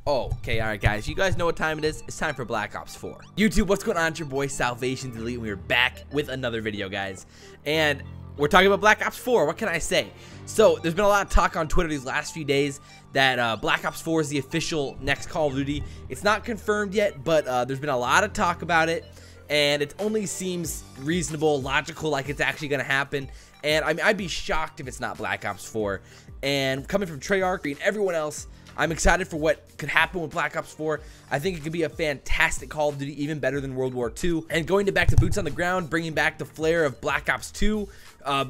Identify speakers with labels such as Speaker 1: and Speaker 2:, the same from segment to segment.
Speaker 1: Oh, okay, alright guys, you guys know what time it is. It's time for Black Ops 4. YouTube, what's going on? It's your boy SalvationsElite. We're back with another video, guys. And we're talking about Black Ops 4. What can I say? So, there's been a lot of talk on Twitter these last few days that Black Ops 4 is the official next Call of Duty. It's not confirmed yet, but there's been a lot of talk about it. And it only seems reasonable, logical, like it's actually going to happen. And I mean, I'd be shocked if it's not Black Ops 4. And coming from Treyarch and everyone else, I'm excited for what could happen with Black Ops 4. I think it could be a fantastic Call of Duty, even better than World War II. And going back to boots on the ground, bringing back the flair of Black Ops 2,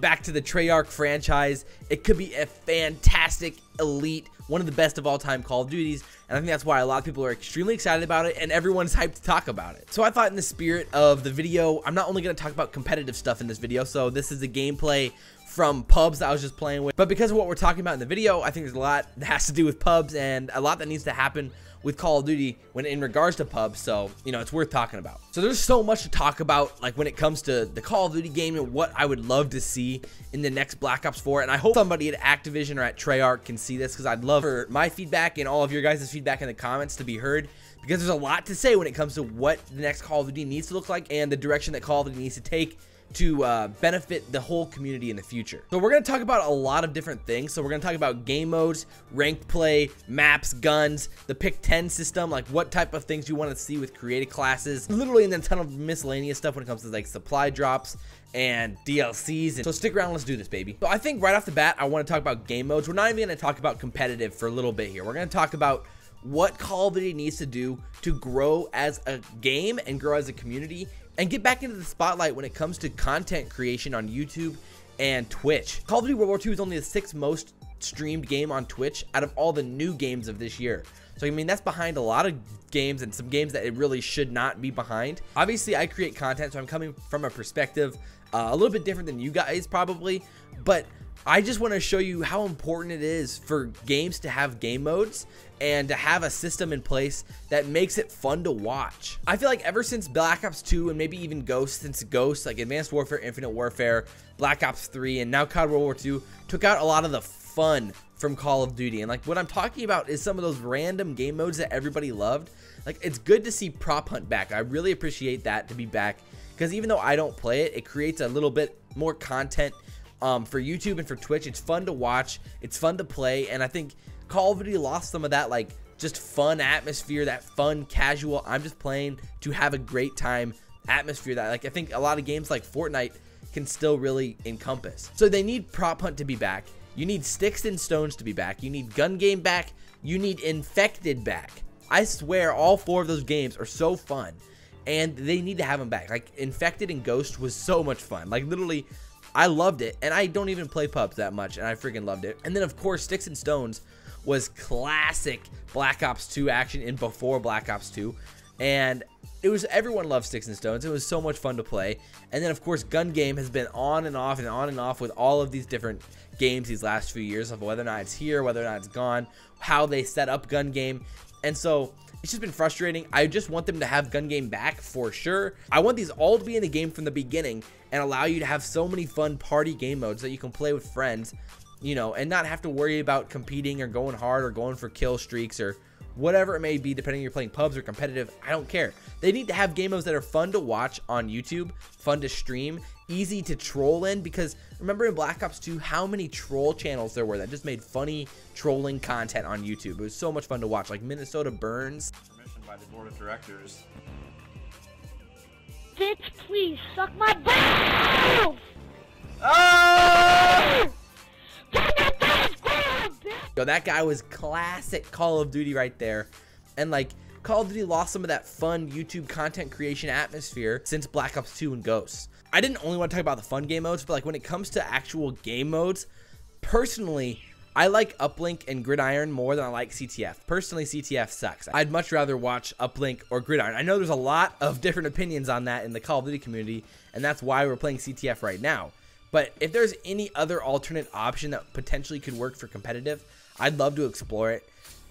Speaker 1: back to the Treyarch franchise, it could be a fantastic, elite, one of the best of all time Call of Duties. And I think that's why a lot of people are extremely excited about it, and everyone's hyped to talk about it. So I thought in the spirit of the video, I'm not only going to talk about competitive stuff in this video, so this is a gameplay from pubs that I was just playing with, but because of what we're talking about in the video, I think there's a lot that has to do with pubs and a lot that needs to happen with Call of Duty when in regards to pubs, so you know, it's worth talking about. So there's so much to talk about, like when it comes to the Call of Duty game and what I would love to see in the next Black Ops 4, and I hope somebody at Activision or at Treyarch can see this, because I'd love for my feedback and all of your guys' feedback in the comments to be heard, because there's a lot to say when it comes to what the next Call of Duty needs to look like and the direction that Call of Duty needs to take to benefit the whole community in the future. So we're going to talk about a lot of different things. So we're going to talk about game modes, ranked play, maps, guns, the pick 10 system, like what type of things you want to see with creative classes, literally, and then a ton of miscellaneous stuff when it comes to like supply drops and DLCs. And so stick around, let's do this, baby. So I think right off the bat, I want to talk about game modes. We're not even going to talk about competitive for a little bit here. We're going to talk about what Call of Duty needs to do to grow as a game and grow as a community and get back into the spotlight when it comes to content creation on YouTube and Twitch. Call of Duty World War II is only the 6th most streamed game on Twitch out of all the new games of this year. So I mean, that's behind a lot of games and some games that it really should not be behind. Obviously, I create content, so I'm coming from a perspective a little bit different than you guys probably, but I just want to show you how important it is for games to have game modes and to have a system in place that makes it fun to watch. I feel like ever since Black Ops 2 and maybe even since Ghost, like Advanced Warfare, Infinite Warfare, Black Ops 3, and now CoD World War II took out a lot of the fun from Call of Duty. And like what I'm talking about is some of those random game modes that everybody loved. Like it's good to see Prop Hunt back. I really appreciate that to be back, because even though I don't play it, it creates a little bit more content for YouTube and for Twitch. It's fun to watch, it's fun to play, and I think Call of Duty lost some of that like just fun atmosphere, that fun casual I'm just playing to have a great time atmosphere that like I think a lot of games like Fortnite can still really encompass. So they need Prop Hunt to be back, you need Sticks and Stones to be back, you need Gun Game back, you need Infected back. I swear all 4 of those games are so fun and they need to have them back. Like Infected and Ghost was so much fun, like literally I loved it, and I don't even play pubs that much, and I freaking loved it. And then, of course, Sticks and Stones was classic Black Ops 2 action in before Black Ops 2, and it was, everyone loved Sticks and Stones. It was so much fun to play. And then, of course, Gun Game has been on and off and on and off with all of these different games these last few years, of whether or not it's here, whether or not it's gone, how they set up Gun Game. And so it's just been frustrating. I just want them to have Gun Game back for sure. I want these all to be in the game from the beginning and allow you to have so many fun party game modes that you can play with friends, you know, and not have to worry about competing or going hard or going for kill streaks or whatever it may be, depending if you're playing pubs or competitive. I don't care. They need to have game modes that are fun to watch on YouTube, fun to stream, easy to troll in, because remember in Black Ops 2 how many troll channels there were that just made funny trolling content on YouTube. It was so much fun to watch, like Minnesota Burns.
Speaker 2: Permission by the board of directors.
Speaker 3: Bitch, please suck my balls!
Speaker 2: Oh!
Speaker 1: Yo, that guy was classic Call of Duty right there. And like Call of Duty lost some of that fun YouTube content creation atmosphere since Black Ops 2 and Ghosts. I didn't only want to talk about the fun game modes, but like when it comes to actual game modes, personally, I like Uplink and Gridiron more than I like CTF. Personally, CTF sucks. I'd much rather watch Uplink or Gridiron. I know there's a lot of different opinions on that in the Call of Duty community, and that's why we're playing CTF right now. But if there's any other alternate option that potentially could work for competitive, I'd love to explore it.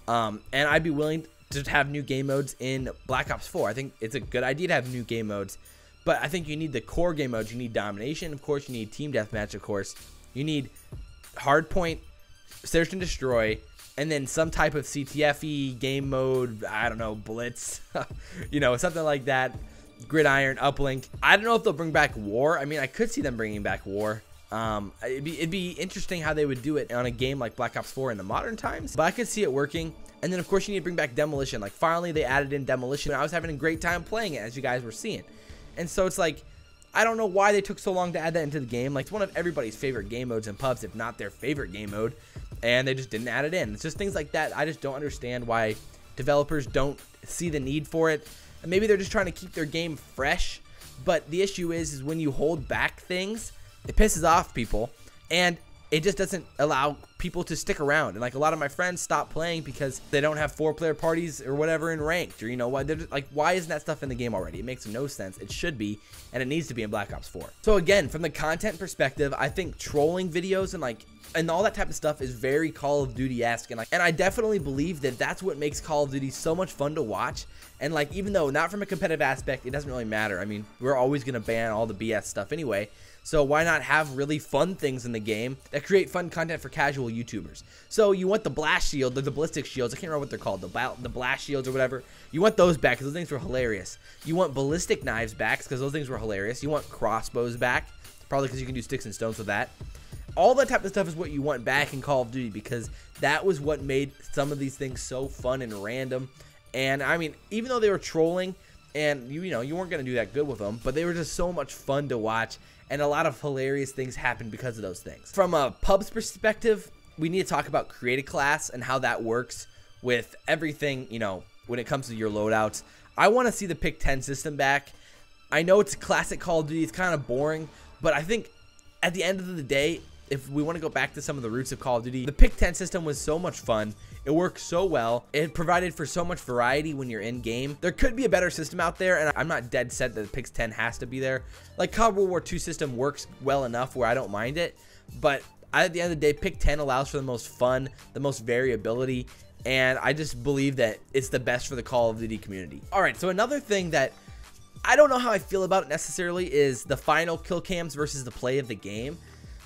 Speaker 1: And I'd be willing to have new game modes in Black Ops 4. I think it's a good idea to have new game modes, but I think you need the core game modes. You need domination, of course. You need team deathmatch, of course. You need hardpoint, search and destroy, and then some type of CTFE game mode, I don't know, blitz, you know, something like that, gridiron, uplink. I don't know if they'll bring back war. I mean, I could see them bringing back war. It'd be interesting how they would do it on a game like Black Ops 4 in the modern times, but I could see it working. And then of course you need to bring back demolition. Like finally they added in demolition. I was having a great time playing it, as you guys were seeing. And so it's like, I don't know why they took so long to add that into the game. Like, it's one of everybody's favorite game modes in pubs, if not their favorite game mode, and they just didn't add it in. It's just things like that. I just don't understand why developers don't see the need for it. And maybe they're just trying to keep their game fresh, but the issue is when you hold back things, it pisses off people, and it just doesn't allow people to stick around. And like a lot of my friends stop playing because they don't have 4-player parties or whatever in ranked, or you know what, they're just like, why isn't that stuff in the game already? It makes no sense. It should be, and it needs to be in Black Ops 4. So again, from the content perspective, I think trolling videos and all that type of stuff is very Call of Duty-esque, and I definitely believe that that's what makes Call of Duty so much fun to watch. And like, even though not from a competitive aspect, it doesn't really matter. I mean, we're always gonna ban all the BS stuff anyway. So why not have really fun things in the game that create fun content for casual YouTubers? So you want the blast shield, the ballistic shields, I can't remember what they're called, the blast shields or whatever. You want those back because those things were hilarious. You want ballistic knives back because those things were hilarious. You want crossbows back, probably because you can do sticks and stones with that. All that type of stuff is what you want back in Call of Duty, because that was what made some of these things so fun and random. And I mean, even though they were trolling and you know, you weren't going to do that good with them, but they were just so much fun to watch. And a lot of hilarious things happened because of those things. From a pub's perspective, we need to talk about create a class and how that works with everything, you know, when it comes to your loadouts. I want to see the pick 10 system back. I know it's a classic Call of Duty, it's kind of boring, but I think at the end of the day, if we want to go back to some of the roots of Call of Duty, the pick 10 system was so much fun. It worked so well. It provided for so much variety when you're in game. There could be a better system out there, and I'm not dead set that the pick 10 has to be there. Like CoD World War II system works well enough where I don't mind it, but at the end of the day, pick 10 allows for the most fun, the most variability, and I just believe that it's the best for the Call of Duty community. All right, so another thing that I don't know how I feel about it necessarily is the final kill cams versus the play of the game.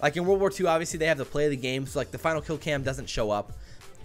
Speaker 1: Like in World War II, obviously they have the play of the game, so like the final kill cam doesn't show up.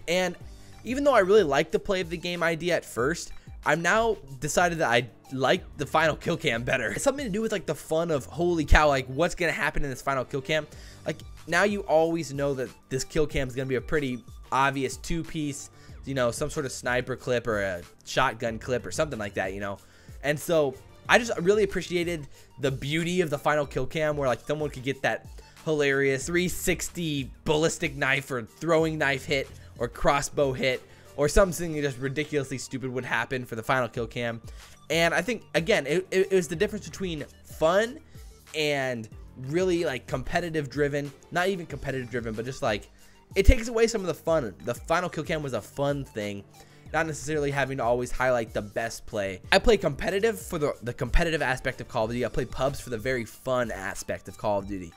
Speaker 1: And even though I really liked the play of the game idea at first, I'm now decided that I like the final kill cam better. It's something to do with like the fun of, holy cow, like what's gonna happen in this final kill cam. Like now you always know that this kill cam is gonna be a pretty obvious 2-piece, you know, some sort of sniper clip or a shotgun clip or something like that, you know. And so I just really appreciated the beauty of the final kill cam, where like someone could get that hilarious 360 ballistic knife or throwing knife hit or crossbow hit, or something just ridiculously stupid would happen for the final kill cam. And I think, again, it was the difference between fun and really like competitive driven. Not even competitive driven, but just like it takes away some of the fun. The final kill cam was a fun thing, not necessarily having to always highlight the best play. I play competitive for the competitive aspect of Call of Duty. I play pubs for the very fun aspect of Call of Duty.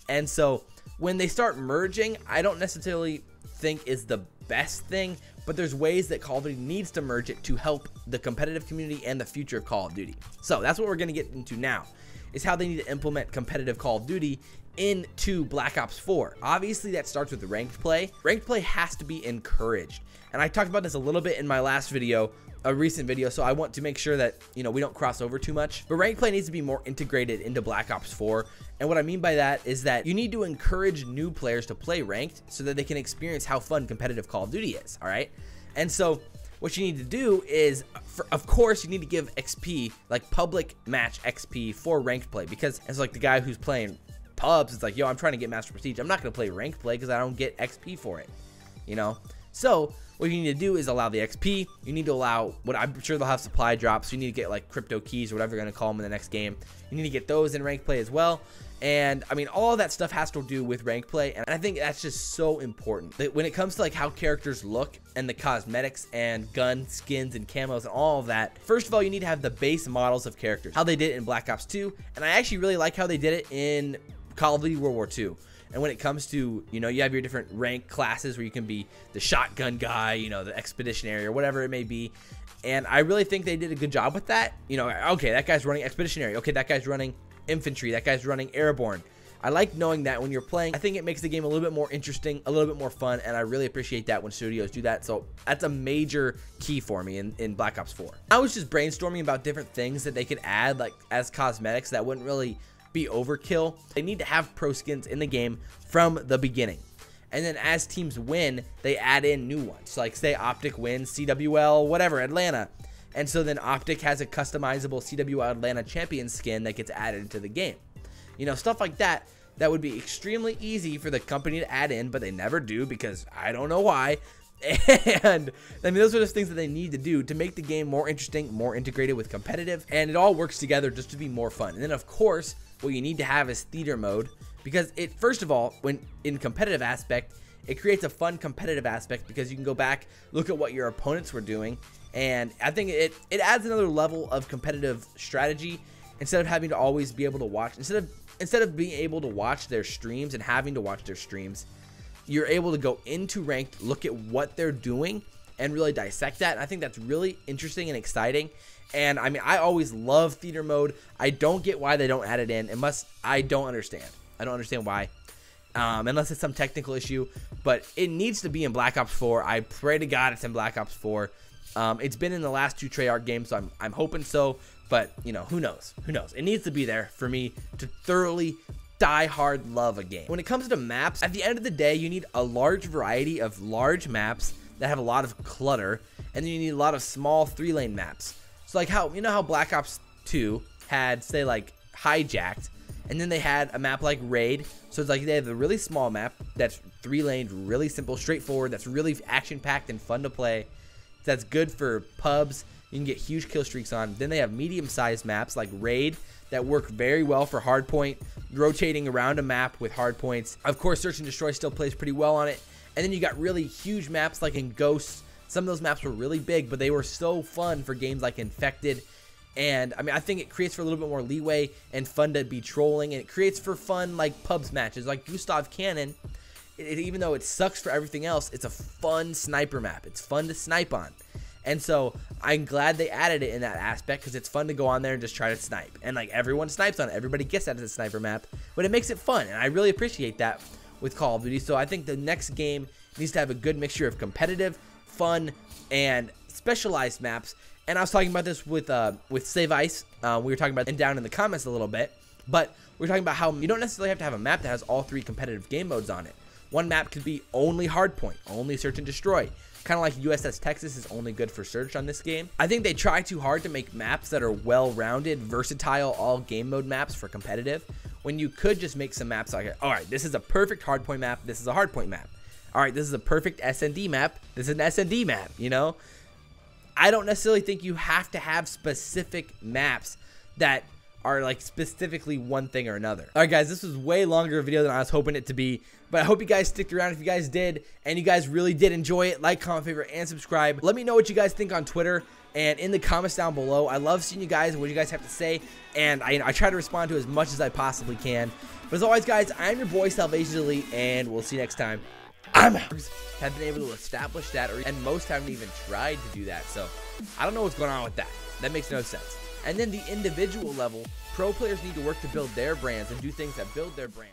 Speaker 1: And so when they start merging, I don't necessarily think is the best thing, but there's ways that Call of Duty needs to merge it to help the competitive community and the future of Call of Duty. So that's what we're going to get into now, is how they need to implement competitive Call of Duty into Black Ops 4. Obviously that starts with ranked play. Ranked play has to be encouraged, and I talked about this a little bit in my last video, a recent video, so I want to make sure that, you know, we don't cross over too much. But ranked play needs to be more integrated into Black Ops 4, and what I mean by that is that you need to encourage new players to play ranked so that they can experience how fun competitive Call of Duty is. All right, and so what you need to do is, of course, you need to give XP, like public match XP, for ranked play, because it's like the guy who's playing pubs, it's like, yo, I'm trying to get Master Prestige, I'm not going to play ranked play because I don't get XP for it, you know. So what you need to do is allow the XP. You need to allow, what I'm sure they'll have supply drops, so you need to get like crypto keys or whatever you're going to call them in the next game. You need to get those in ranked play as well. And I mean, all of that stuff has to do with ranked play, and I think that's just so important. That when it comes to like how characters look and the cosmetics and gun skins and camos and all of that, first of all, you need to have the base models of characters, how they did it in Black Ops 2, and I actually really like how they did it in Call of Duty World War II. And when it comes to, you know, you have your different rank classes where you can be the shotgun guy, you know, the expeditionary or whatever it may be. And I really think they did a good job with that. You know, okay, that guy's running expeditionary. Okay, that guy's running infantry. That guy's running airborne. I like knowing that when you're playing, I think it makes the game a little bit more interesting, a little bit more fun, and I really appreciate that when studios do that. So that's a major key for me in Black Ops 4. I was just brainstorming about different things that they could add, like as cosmetics that wouldn't really be overkill. They need to have pro skins in the game from the beginning. And then as teams win, they add in new ones. Like say Optic wins CWL, whatever, Atlanta. And so then Optic has a customizable CWL Atlanta champion skin that gets added into the game. You know, stuff like that, that would be extremely easy for the company to add in, but they never do because I don't know why. And I mean, those are just things that they need to do to make the game more interesting, more integrated with competitive, and it all works together just to be more fun. And then of course, what you need to have is theater mode, because it, first of all, when in competitive aspect, it creates a fun competitive aspect because you can go back, look at what your opponents were doing, and I think it adds another level of competitive strategy instead of having to always be able to watch, instead of being able to watch their streams and having to watch their streams, you're able to go into ranked, look at what they're doing, and really dissect that. And I think that's really interesting and exciting. And I mean, I always love theater mode. I don't get why they don't add it in. I don't understand. I don't understand why. Unless it's some technical issue, but it needs to be in Black Ops 4. I pray to God it's in Black Ops 4. It's been in the last 2 Treyarch games, so I'm hoping so. But you know, who knows? Who knows? It needs to be there for me to thoroughly die-hard love a game. When it comes to maps, at the end of the day, you need a large variety of large maps that have a lot of clutter, and then you need a lot of small 3-lane maps. So like how, you know how Black Ops 2 had, say, like Hijacked, and then they had a map like Raid. So it's like they have a really small map that's 3-laned, really simple, straightforward, that's really action-packed and fun to play. That's good for pubs. You can get huge kill streaks on. Then they have medium-sized maps like Raid that work very well for hardpoint, rotating around a map with hardpoints. Of course, Search and Destroy still plays pretty well on it. And then you got really huge maps like in Ghosts. Some of those maps were really big, but they were so fun for games like Infected. And I mean, I think it creates for a little bit more leeway and fun to be trolling, and it creates for fun like pubs matches like Gustav Cannon. Even though it sucks for everything else, it's a fun sniper map. It's fun to snipe on. And so I'm glad they added it in that aspect, because it's fun to go on there and just try to snipe. And like everyone snipes on it. Everybody gets that as a sniper map, but it makes it fun. And I really appreciate that with Call of Duty. So I think the next game needs to have a good mixture of competitive, fun, and specialized maps. And I was talking about this with Save Ice. We were talking about it down in the comments a little bit, but we're talking about how you don't necessarily have to have a map that has all 3 competitive game modes on it. One map could be only hardpoint, only search and destroy. Kind of like USS Texas is only good for search on this game. I think they try too hard to make maps that are well-rounded, versatile, all game mode maps for competitive, when you could just make some maps like, all right, this is a perfect hardpoint map, this is a hardpoint map. All right, this is a perfect SND map, this is an SND map, you know? I don't necessarily think you have to have specific maps that are like specifically one thing or another. All right, guys, this was way longer a video than I was hoping it to be, but I hope you guys stick around. If you guys did, and you guys really did enjoy it, like, comment, favorite, and subscribe. Let me know what you guys think on Twitter and in the comments down below. I love seeing you guys and what you guys have to say, and I try to respond to as much as I possibly can. But as always, guys, I'm your boy SalvationsElite, and we'll see you next time. I'm out. Have been able to establish that, and most haven't even tried to do that, so I don't know what's going on with that. That makes no sense. And then the individual level, pro players need to work to build their brands and do things that build their brand.